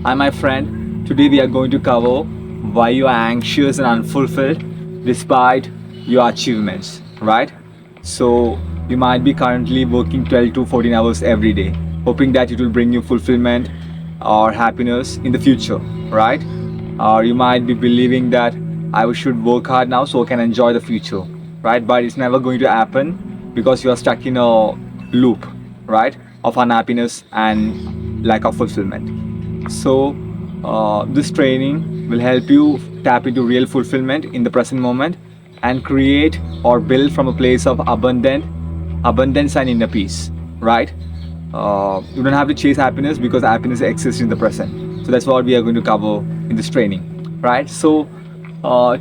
Hi, my friend. Today we are going to cover why you are anxious and unfulfilled despite your achievements, right? So, you might be currently working 12 to 14 hours every day, hoping that it will bring you fulfillment or happiness in the future, right? Or you might be believing that I should work hard now so I can enjoy the future, right? But it's never going to happen because you are stuck in a loop, right? Of unhappiness and lack of fulfillment. So, this training will help you tap into real fulfillment in the present moment and create or build from a place of abundance and inner peace, right? You don't have to chase happiness because happiness exists in the present. So that's what we are going to cover in this training, right? So,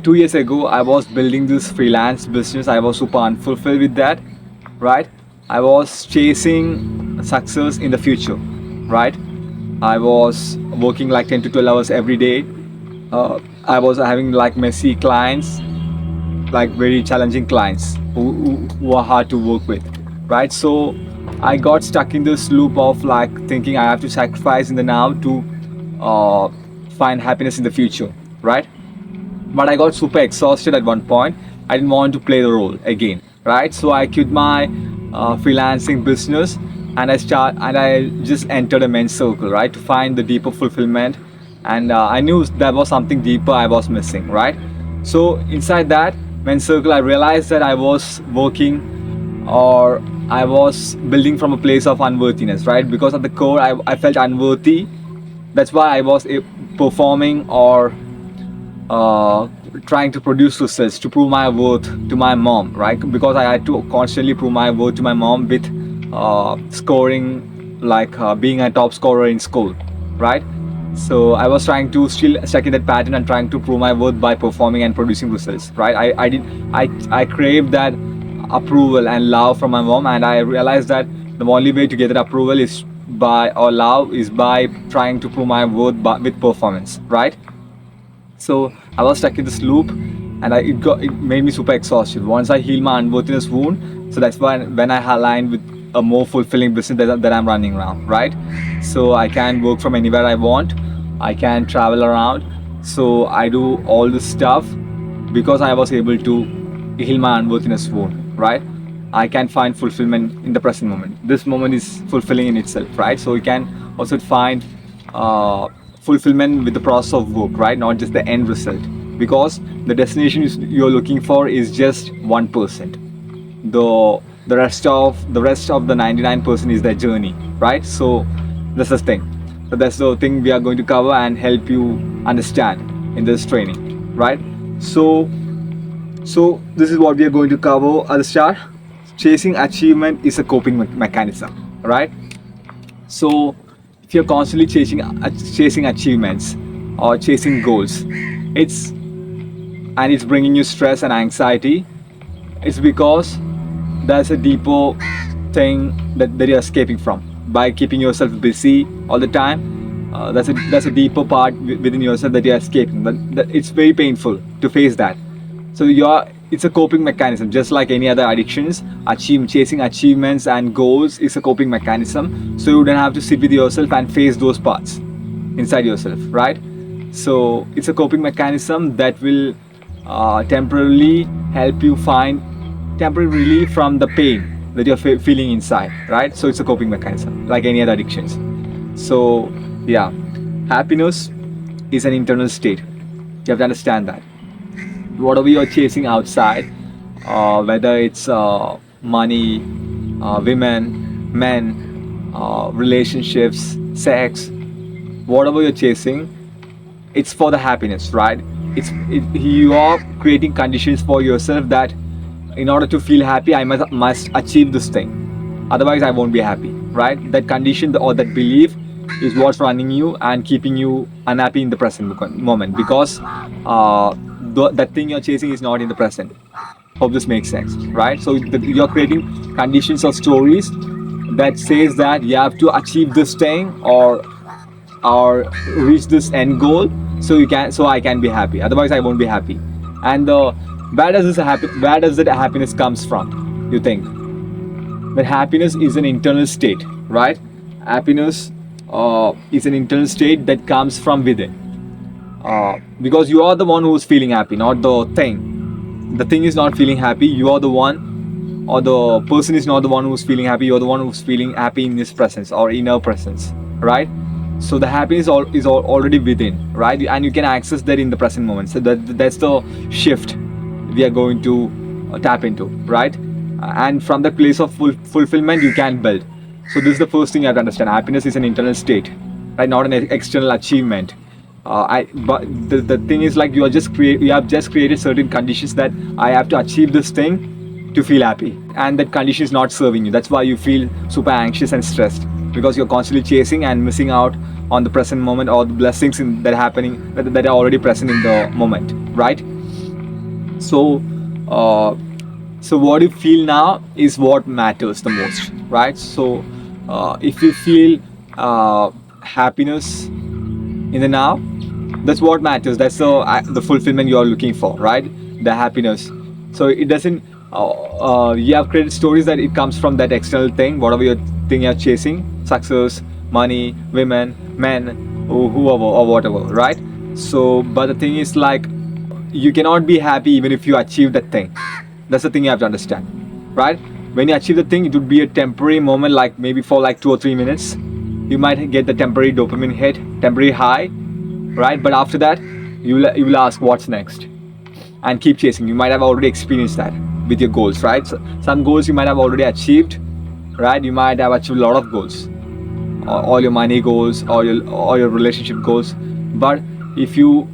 2 years ago, I was building this freelance business. I was super unfulfilled with that, right? I was chasing success in the future, right? I was working like 10 to 12 hours every day. I was having like messy clients, like very challenging clients who are hard to work with, right? So I got stuck in this loop of like thinking I have to sacrifice in the now to uh, find happiness in the future, right? But I got super exhausted at one point. I didn't want to play the role again, right? So I quit my freelancing business and I just entered a men's circle, right, to find the deeper fulfillment. And I knew there was something deeper I was missing, right? So inside that men's circle, I realized that I was working or I was building from a place of unworthiness, right? Because at the core, I felt unworthy. That's why I was performing or uh, trying to produce results to prove my worth to my mom, right? Because I had to constantly prove my worth to my mom with scoring, like being a top scorer in school, right? So I was trying to still stuck in that pattern and trying to prove my worth by performing and producing results, right? I craved that approval and love from my mom, and I realized that the only way to get that approval is by or love is by trying to prove my worth with performance, right? So I was stuck in this loop, and it made me super exhausted. Once I healed my unworthiness wound, so that's why when I aligned with a more fulfilling business that I'm running around, right? So I can work from anywhere I want. I can travel around. So I do all this stuff because I was able to heal my unworthiness wound, right? I can find fulfillment in the present moment. This moment is fulfilling in itself, right? So you can also find uh, fulfillment with the process of work, right? Not just the end result, because the destination you're looking for is just 1%. The rest of the 99% is the journey, right? So that's the thing. So that's the thing we are going to cover and help you understand in this training, right? So this is what we are going to cover at the start. Chasing achievement is a coping mechanism, right? So if you're constantly chasing achievements or chasing goals, it's bringing you stress and anxiety. It's because there's a deeper thing that you're escaping from by keeping yourself busy all the time. That's a deeper part within yourself that you're escaping. That it's very painful to face that. So it's a coping mechanism, just like any other addictions. Chasing achievements and goals is a coping mechanism. So you don't have to sit with yourself and face those parts inside yourself, right? So it's a coping mechanism that will temporarily help you find temporary relief from the pain that you're feeling inside, right? So it's a coping mechanism, like any other addictions. So yeah, happiness is an internal state. You have to understand that whatever you're chasing outside, whether it's money, women, men, relationships, sex, whatever you're chasing, it's for the happiness, right? You are creating conditions for yourself that in order to feel happy, I must achieve this thing. Otherwise, I won't be happy, right? That condition or that belief is what's running you and keeping you unhappy in the present moment because that thing you're chasing is not in the present. Hope this makes sense, right? So you're creating conditions or stories that says that you have to achieve this thing or reach this end goal so I can be happy. Otherwise, I won't be happy. And where does that happiness comes from? You think that happiness is an internal state, right? Happiness is an internal state that comes from within. Because you are the one who's feeling happy, not the thing. The thing is not feeling happy. You are the one, or the person is not the one who's feeling happy. You're the one who's feeling happy in his presence or inner presence, right? So the happiness already within, right? And you can access that in the present moment. So that's the shift we are going to tap into, right? And from that place of fulfillment, you can build. So this is the first thing you have to understand. Happiness is an internal state, right? Not an external achievement. But the thing is, like, you have just created certain conditions that I have to achieve this thing to feel happy, and that condition is not serving you. That's why you feel super anxious and stressed, because you're constantly chasing and missing out on the present moment, or the blessings that are happening, that are already present in the moment, right? So uh, so what you feel now is what matters the most, right? So if you feel happiness in the now, that's what matters. That's the fulfillment you are looking for, right? The happiness. So it doesn't you have created stories that it comes from that external thing, whatever your thing you're chasing, success, money, women, men, or whoever or whatever, right? So but the thing is, like, you cannot be happy even if you achieve that thing. That's the thing you have to understand, right? When you achieve the thing, it would be a temporary moment, like maybe for like 2 or 3 minutes. You might get the temporary dopamine hit, temporary high, right? But after that, you will ask what's next, and keep chasing. You might have already experienced that with your goals, right? So some goals you might have already achieved, right? You might have achieved a lot of goals, all your money goals, or your relationship goals. But if you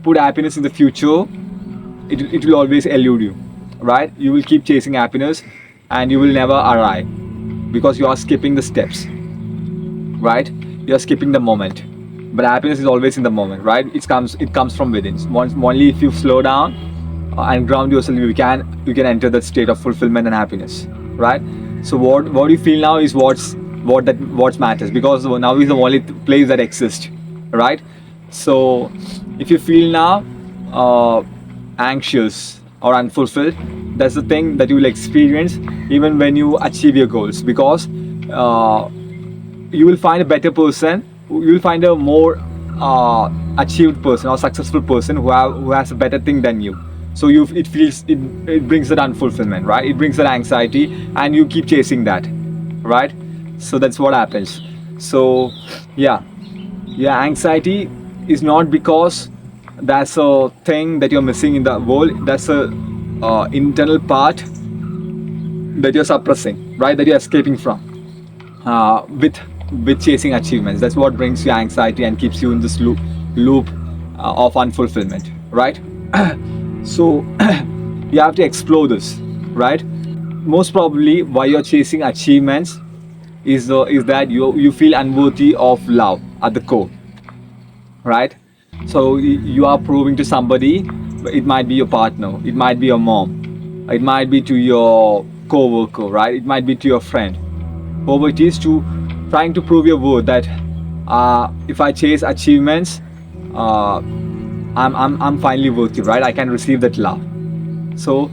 put happiness in the future, it will always elude you, right? You will keep chasing happiness, and you will never arrive, because you are skipping the steps, right? You are skipping the moment. But happiness is always in the moment, right? It comes from within. Only if you slow down and ground yourself, you can enter that state of fulfillment and happiness, right? So what you feel now is what matters, because now is the only place that exists, right? So if you feel now anxious or unfulfilled, that's the thing that you will experience even when you achieve your goals, because you will find a better person. You will find a more achieved person or successful person who has a better thing than you. So it brings that unfulfillment, right? It brings that anxiety, and you keep chasing that, right? So that's what happens. So yeah, anxiety is not because that's a thing that you're missing in the world. That's a internal part that you're suppressing, right? That you're escaping from with chasing achievements. That's what brings you anxiety and keeps you in this loop of unfulfillment, right? So you have to explore this, right? Most probably, why you're chasing achievements is that you feel unworthy of love at the core, right? So you are proving to somebody. It might be your partner, it might be your mom, it might be to your co-worker, right? It might be to your friend. Whoever it is, to trying to prove your worth, that if I chase achievements, I'm finally worthy, right? I can receive that love. So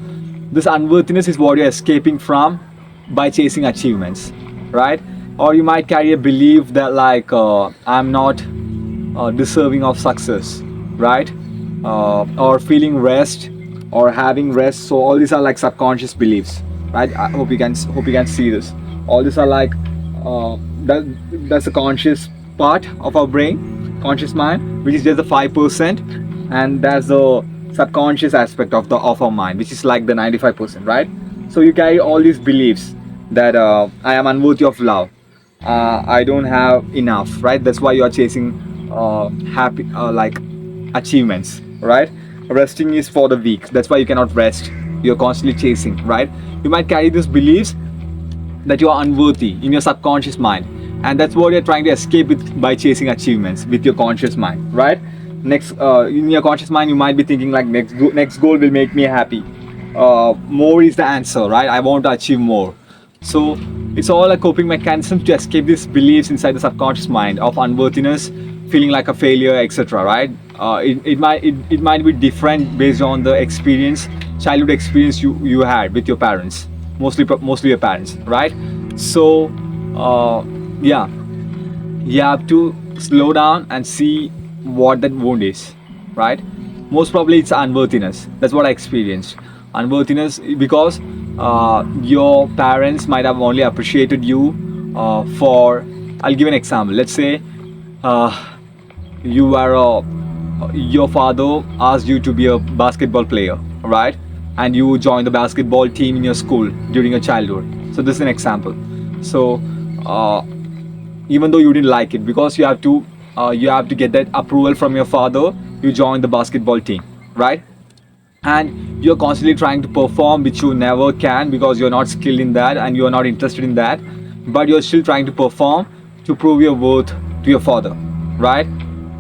this unworthiness is what you're escaping from by chasing achievements, right? Or you might carry a belief that, like, I'm not deserving of success, right? Or feeling rest, or having rest. So all these are like subconscious beliefs, right? I hope you can see this. All these are like that's a conscious part of our brain, conscious mind, which is just the 5%, and that's the subconscious aspect of our mind, which is like the 95%, right? So you carry all these beliefs that I am unworthy of love, I don't have enough, right? That's why you are chasing happy like achievements, right? Resting is for the weak. That's why you cannot rest. You're constantly chasing, right? You might carry these beliefs that you are unworthy in your subconscious mind, and that's what you're trying to escape with by chasing achievements with your conscious mind, right? Next, in your conscious mind, you might be thinking like, next goal will make me happy. More is the answer, right? I want to achieve more. So it's all a coping mechanism to escape these beliefs inside the subconscious mind of unworthiness, feeling like a failure, etc., right? It might be different based on the childhood experience you had with your parents, mostly your parents, right? So yeah, you have to slow down and see what that wound is, right? Most probably it's unworthiness. That's what I experienced. Unworthiness because your parents might have only appreciated you for. I'll give an example. Let's say uh, you are a your father asked you to be a basketball player, right? And you joined the basketball team in your school during your childhood. So this is an example. So uh, even though you didn't like it, because you have to get that approval from your father, you joined the basketball team, right? And you're constantly trying to perform, which you never can because you're not skilled in that and you're not interested in that, but you're still trying to perform to prove your worth to your father, right?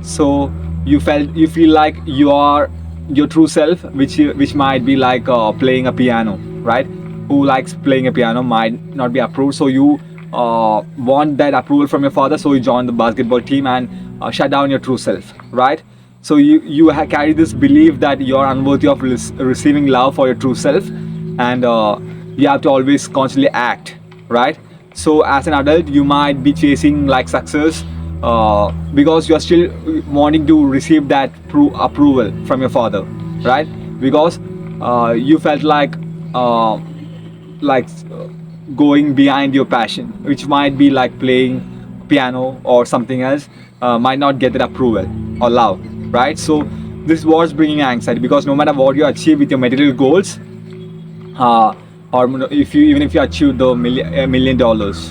So you feel like you are your true self, which might be like playing a piano, right? Who likes playing a piano might not be approved, so you want that approval from your father, so you join the basketball team and shut down your true self, right? So you carry this belief that you're unworthy of receiving love for your true self, and you have to always constantly act, right? So as an adult you might be chasing like success because you're still wanting to receive that approval from your father, right? Because you felt like going behind your passion, which might be like playing piano or something else, might not get that approval or love, right? So this was bringing anxiety because no matter what you achieve with your material goals, uh, or if you even if you achieve the $1 million,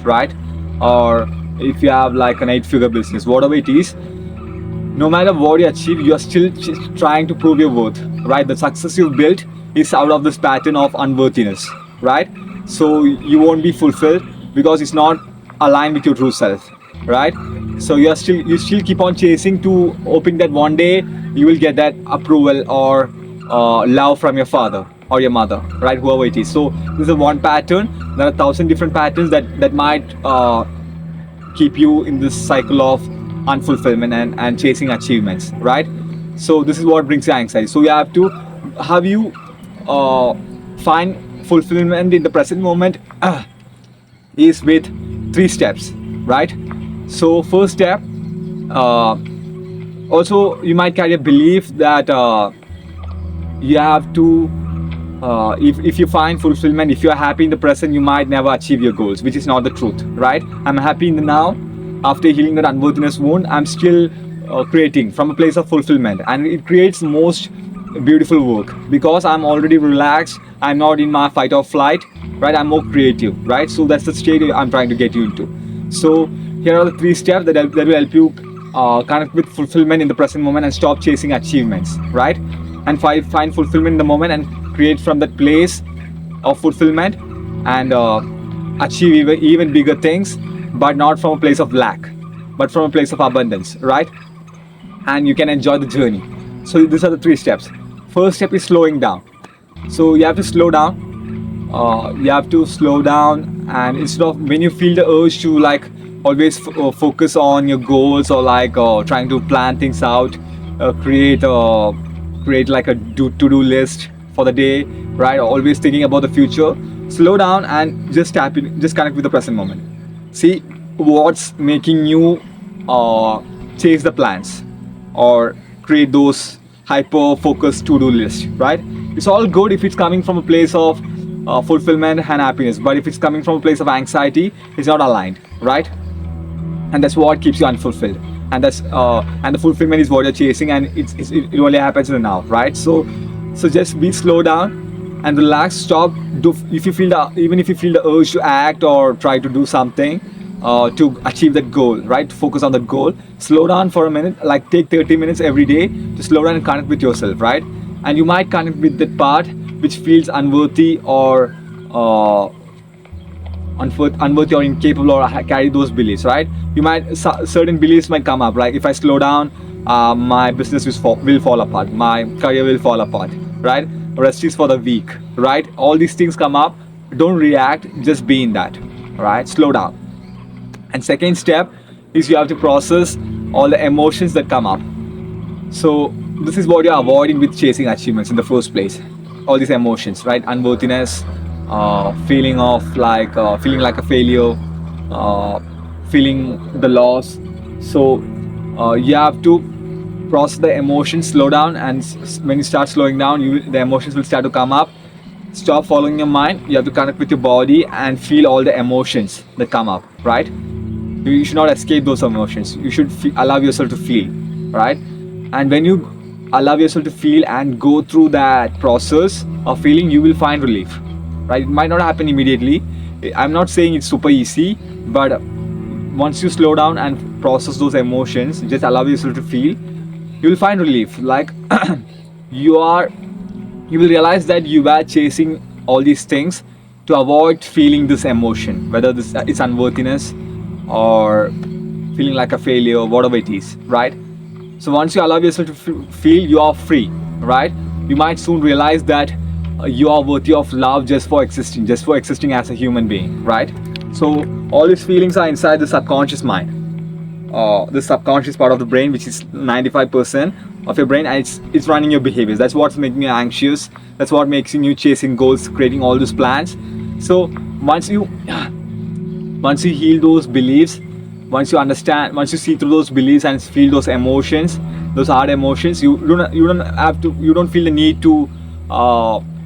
right? Or if you have like an eight-figure business, whatever it is, no matter what you achieve, you are still trying to prove your worth, right? The success you've built is out of this pattern of unworthiness, right? So you won't be fulfilled because it's not aligned with your true self, right? So you still keep on chasing to hoping that one day you will get that approval or love from your father or your mother, right? Whoever it is. So this is one pattern. There are 1,000 different patterns that might keep you in this cycle of unfulfillment and chasing achievements, right? So this is what brings you anxiety. So you have to have you find fulfillment in the present moment is with 3 steps, right? So first step, uh, also you might carry a belief that you have to if you find fulfillment, if you're happy in the present, you might never achieve your goals, which is not the truth, right? I'm happy in the now. After healing that unworthiness wound, I'm still creating from a place of fulfillment, and it creates most beautiful work because I'm already relaxed. I'm not in my fight or flight, right? I'm more creative, right? So that's the state I'm trying to get you into. So here are the 3 steps that will help you connect with fulfillment in the present moment and stop chasing achievements, right? And find fulfillment in the moment and create from that place of fulfillment and achieve even bigger things, but not from a place of lack, but from a place of abundance, right? And you can enjoy the journey. So these are the 3 steps. First step is slowing down. So you have to slow down. You have to slow down, and instead of when you feel the urge to like always focus on your goals or like trying to plan things out, create like a to-do list for the day, right? Always thinking about the future. Slow down and just connect with the present moment. See what's making you chase the plans or create those hyper focused to-do list, right? It's all good if it's coming from a place of fulfillment and happiness, but if it's coming from a place of anxiety, it's not aligned, right? And that's what keeps you unfulfilled, and the fulfillment is what you're chasing, and it only happens in the now, right? So just be slow down and relax. Stop do if you feel the even if you feel the urge to act or try to do something to achieve that goal, right? To focus on that goal, slow down for a minute, like take 30 minutes every day to slow down and connect with yourself, right? And you might connect with that part which feels unworthy or unworthy or incapable or carry those beliefs, right? You might certain beliefs might come up, like if I slow down, my business will fall apart, my career will fall apart, right? Rest is for the weak, right? All these things come up. Don't react, just be in that, right? Slow down. And second step is you have to process all the emotions that come up. So this is what you're avoiding with chasing achievements in the first place. All these emotions, right? Unworthiness, feeling like a failure, feeling the loss, So you have to process the emotions, slow down, and when you start slowing down, the emotions will start to come up. Stop following your mind. You have to connect with your body and feel all the emotions that come up, right? You should not escape those emotions. You should allow yourself to feel, right? And when you allow yourself to feel and go through that process of feeling, you will find relief, right? It might not happen immediately. I'm not saying it's super easy, but once you slow down and process those emotions, just allow yourself to feel, you will find relief. Like you are you will realize that you were chasing all these things to avoid feeling this emotion, whether this it's unworthiness or feeling like a failure, whatever it is, right? So once you allow yourself to feel, you are free, right? You might soon realize that you are worthy of love just for existing as a human being, right? So all these feelings are inside the subconscious mind, the subconscious part of the brain, which is 95% of your brain, and it's running your behaviors. That's what's making you anxious. That's what makes you chasing goals, creating all those plans. So once you once you heal those beliefs, once you see through those beliefs and feel those emotions, those hard emotions, you don't feel the need to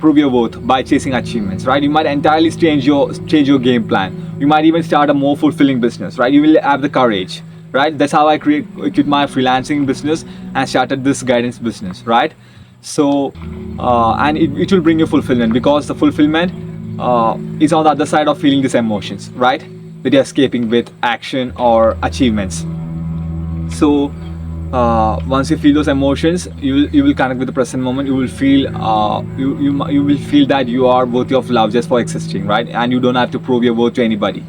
prove your worth by chasing achievements, right? You might entirely change your game plan. You might even start a more fulfilling business, right? You will have the courage, right? That's how I quit my freelancing business and started this guidance business, right? So and it will bring you fulfillment, because the fulfillment is on the other side of feeling these emotions, right? That you're escaping with action or achievements. So once you feel those emotions, you will connect with the present moment. You will feel you will feel that you are worthy of love just for existing, right? And you don't have to prove your worth to anybody,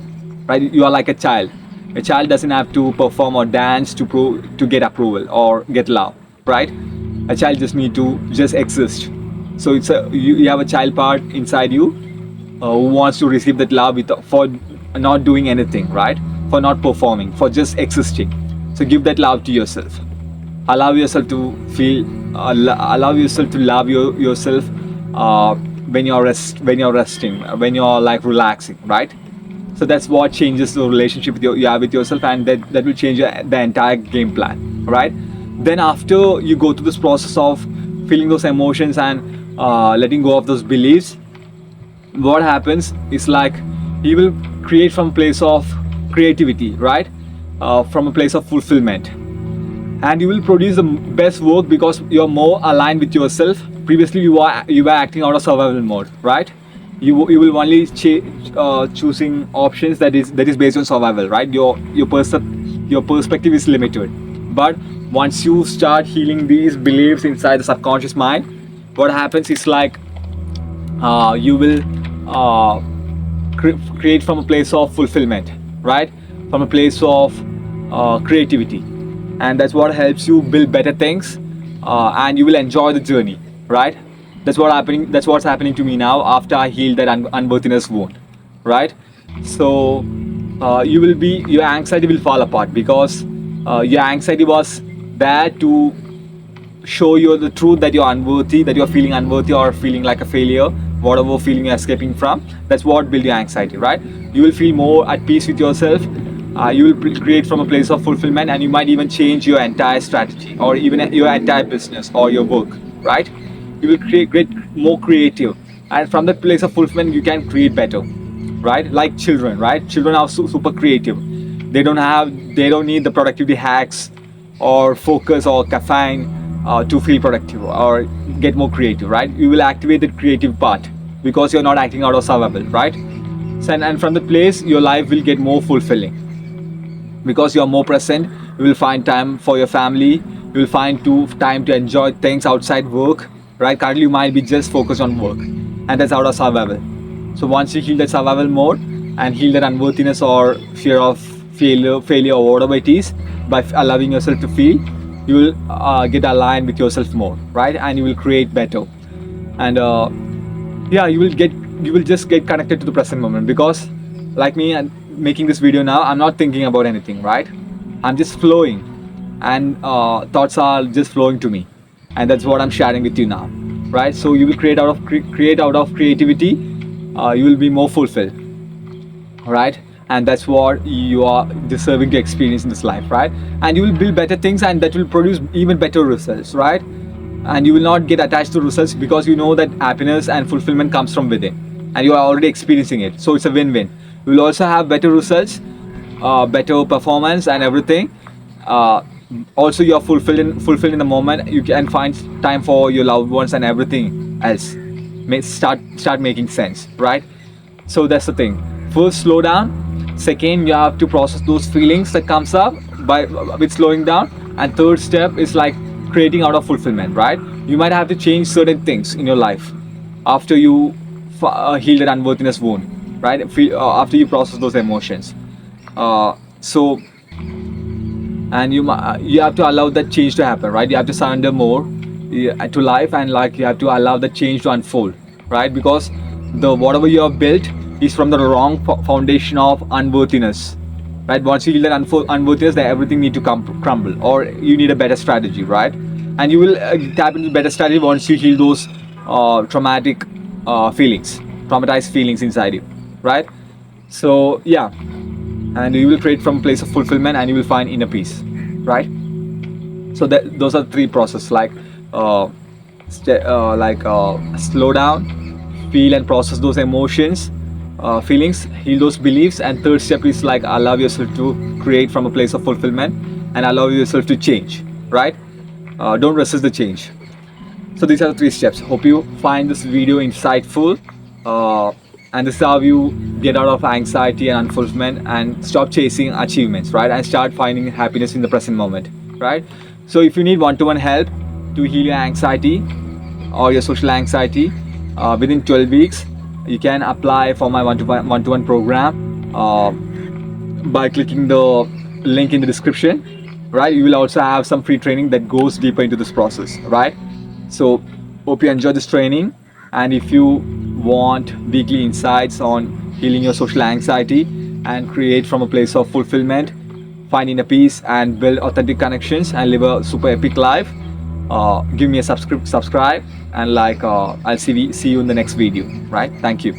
right? You are like a child. A child doesn't have to perform or dance to get approval or get love, right? A child just need to just exist. So you have a child part inside you who wants to receive that love for not doing anything, right? For not performing, for just existing. So give that love to yourself. Allow yourself to feel, allow yourself to love yourself when you're resting, when you're like relaxing, right? So that's what changes the relationship you have with yourself, and that will change the entire game plan, right? Then after you go through this process of feeling those emotions and letting go of those beliefs, what happens is like you will create from a place of creativity, right? From a place of fulfillment, and you will produce the best work because you're more aligned with yourself. Previously you were acting out of survival mode, right? You will only choosing options that is based on survival, right? Your perspective is limited. But once you start healing these beliefs inside the subconscious mind, what happens is like you will uh, create from a place of fulfillment, right? From a place of creativity, and that's what helps you build better things, and you will enjoy the journey, right? That's what's happening to me now after I healed that unworthiness wound, right? So your anxiety will fall apart, because your anxiety was there to show you the truth that you're unworthy, that you're feeling unworthy or feeling like a failure, whatever feeling you're escaping from. That's what builds your anxiety, right? You will feel more at peace with yourself. You will create from a place of fulfillment, and you might even change your entire strategy or even your entire business or your work, right? You will create more creative, and from that place of fulfillment, you can create better, right? Like children, right? Children are super creative. They don't need the productivity hacks or focus or caffeine to feel productive or get more creative, right? You will activate the creative part because you're not acting out of survival, right? So, and from the place, your life will get more fulfilling because you're more present. You will find time for your family. You will find time to enjoy things outside work, right? Currently you might be just focused on work, and that's out of survival. So once you heal that survival mode and heal that unworthiness or fear of failure or whatever it is, by allowing yourself to feel, you will get aligned with yourself more, right? And you will create better. And yeah, you will just get connected to the present moment, because like me and making this video now, I'm not thinking about anything, right? I'm just flowing, and thoughts are just flowing to me, and that's what I'm sharing with you now, right? So you will create out of creativity. You will be more fulfilled, right? and that's what you are deserving to experience in this life, right? And you will build better things, and that will produce even better results, right? And you will not get attached to results, because you know that happiness and fulfillment comes from within, and you are already experiencing it, so it's a win-win. You will also have better results, better performance and everything. uh, Also, you are fulfilled in the moment. You can find time for your loved ones, and everything else may start making sense, right? So that's the thing. First, slow down. Second, you have to process those feelings that comes up by with slowing down. And third step is like creating out of fulfillment, right? You might have to change certain things in your life after you heal that unworthiness wound, right? After you process those emotions. So, and you have to allow that change to happen, right? You have to surrender more, yeah, to life, and like you have to allow that change to unfold, right? Because the whatever you have built is from the wrong foundation of unworthiness, right? Once you heal that unworthiness, then everything need to crumble, or you need a better strategy, right? And you will tap into better strategy once you heal those traumatic traumatized feelings inside you, right? So yeah, and you will create from a place of fulfillment, and you will find inner peace, right? So that those are three process, like slow down, feel and process those emotions, feelings, heal those beliefs, and third step is like allow yourself to create from a place of fulfillment, and allow yourself to change, right? Don't resist the change. So these are the three steps. Hope you find this video insightful. And this is how you get out of anxiety and unfulfillment, and stop chasing achievements, right? And start finding happiness in the present moment, right? So if you need one-to-one help to heal your anxiety or your social anxiety within 12 weeks, you can apply for my one-to-one program by clicking the link in the description, right? You will also have some free training that goes deeper into this process, right? So hope you enjoy this training, and if you want weekly insights on healing your social anxiety and create from a place of fulfillment, find inner peace and build authentic connections and live a super epic life, give me a subscribe, and like I'll see you in the next video, right? Thank you.